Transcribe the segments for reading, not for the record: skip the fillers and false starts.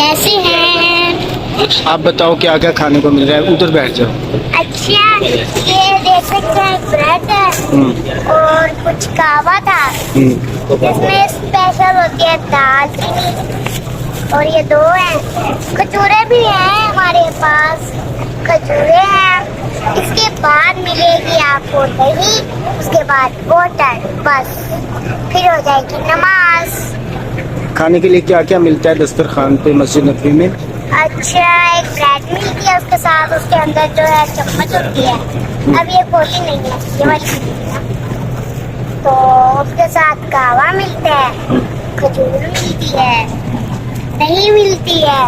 कैसे हैं? आप बताओ क्या क्या खाने को मिल रहा है, उधर बैठ जाओ। अच्छा, ये देख सकते हैं ब्रेड है और कुछ कहवा था जिसमें स्पेशल होती है दालचीनी, और ये दो हैं। खजूरें भी हैं हमारे पास, खजूरें हैं। इसके बाद मिलेगी आपको दही, उसके बाद वाटर, बस फिर हो जाएगी नमाज। खाने के लिए क्या क्या मिलता है दस्तरखान पे मस्जिद नबवी में? अच्छा, एक ब्रेड मिलती है उसके साथ, उसके अंदर जो है चम्मच होती है। अब ये खोली नहीं है, ये वाली मिलती है। तो उसके साथ कहवा मिलता है, खजूर मिलती है, दही मिलती है,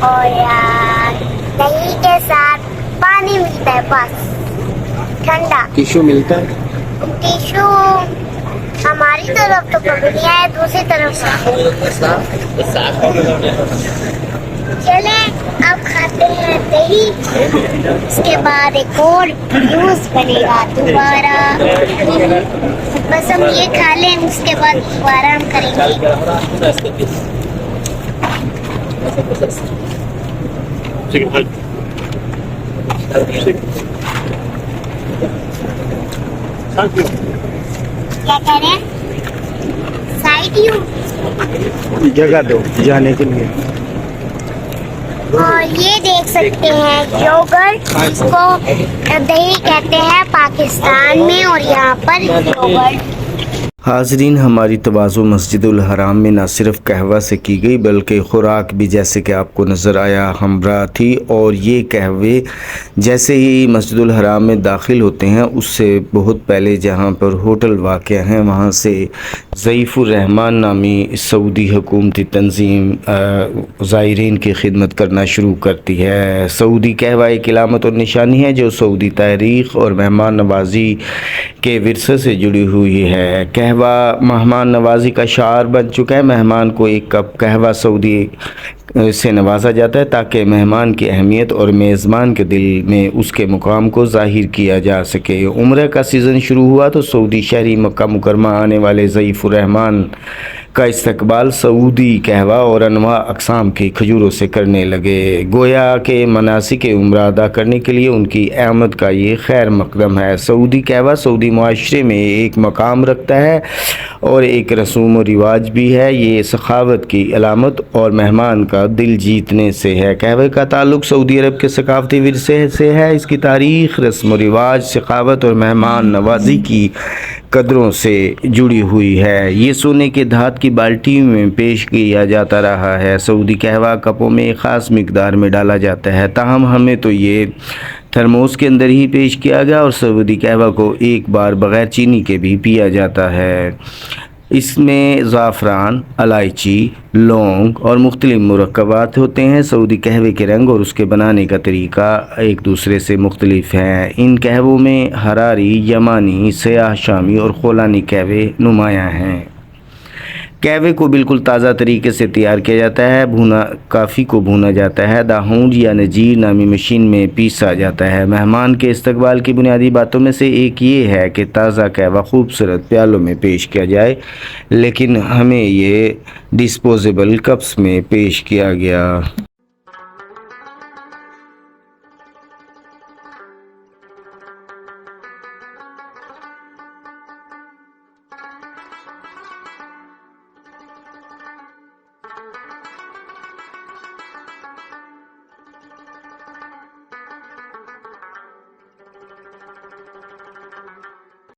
और यार दही के साथ पानी मिलता है, बस ठंडा। टिशू मिलता है? टिशू हमारी तरफ तो कभी नहीं आया, दूसरी तरफ से। चले अब खाते हैं दही, उसके बाद एक और जूस बनेगा दोबारा। बस हम ये खा लें, उसके बाद दोबारा हम करेंगे। क्या कह रहे हैं? साइड यू जगह दो जाने के लिए। और ये देख सकते हैं योगर्ट, इसको दही कहते हैं पाकिस्तान में, और यहाँ पर योगर्ट। हाज़रीन, हमारी तवाज़ो मस्जिदुल हराम में न सिर्फ कहवा से की गई बल्कि ख़ुराक भी जैसे कि आपको नज़र आया हमरा थी। और ये कहवे जैसे ही मस्जिदुल हराम में दाखिल होते हैं उससे बहुत पहले जहाँ पर होटल वाक़ हैं वहाँ से ज़ईफ़ुर रहमान नामी सऊदी हुकूमती तंज़ीम ज़ायरीन की खिदमत करना शुरू करती है। सऊदी कहवा एक इलामत और निशानी है जो सऊदी तारीख़ और मेहमान नवाज़ी के विरसे से जुड़ी हुई है। कहवा मेहमान नवाजी का शार बन चुका है। मेहमान को एक कप कहवा सऊदी से नवाजा जाता है ताकि मेहमान की अहमियत और मेज़बान के दिल में उसके मुकाम को ज़ाहिर किया जा सके। उम्र का सीज़न शुरू हुआ तो सऊदी शहरी मक्का मुकरमा आने वाले ज़ईफ़ुर रहमान का इस्तकबाल सऊदी कहवा और अनवा अक़साम की खजूरों से करने लगे। गोया के मनासिक उम्र अदा करने के लिए उनकी आमद का ये खैर मकदम है। सऊदी कहवा सऊदी माशरे में एक मकाम रखता है और एक रसूम व रिवाज भी है। ये सखावत की अलामत और मेहमान का दिल जीतने से है। कहवे का ताल्लुक़ सऊदी अरब के सकाफ़ती विरसे से है। इसकी तारीख़, रस्म व रिवाज, सखावत और मेहमान नवाजी की कदरों से जुड़ी हुई है। ये सोने के धात की बाल्टी में पेश किया जाता रहा है। सऊदी कहवा कपों में ख़ास मिकदार में डाला जाता है, ताहम हमें तो ये थर्मोस के अंदर ही पेश किया गया। और सऊदी कहवा को एक बार बग़ैर चीनी के भी पिया जाता है। इसमें ज़ाफ़रान, इलायची, लौंग और मुख्तलिफ़ मुरक्कबात होते हैं। सऊदी कहवे के रंग और उसके बनाने का तरीका एक दूसरे से मुख्तलिफ़ हैं। इन कहवों में हरारी, यमानी, सयाह शामी और खोलानी कहवे नुमायाँ हैं। कहवे को बिल्कुल ताज़ा तरीके से तैयार किया जाता है। भुना काफ़ी को भुना जाता है, दाहूंज या नजीर नामी मशीन में पीसा जाता है। मेहमान के इस्तकबाल की बुनियादी बातों में से एक ये है कि ताज़ा कहवा खूबसूरत प्यालों में पेश किया जाए, लेकिन हमें ये डिस्पोजेबल कप्स में पेश किया गया।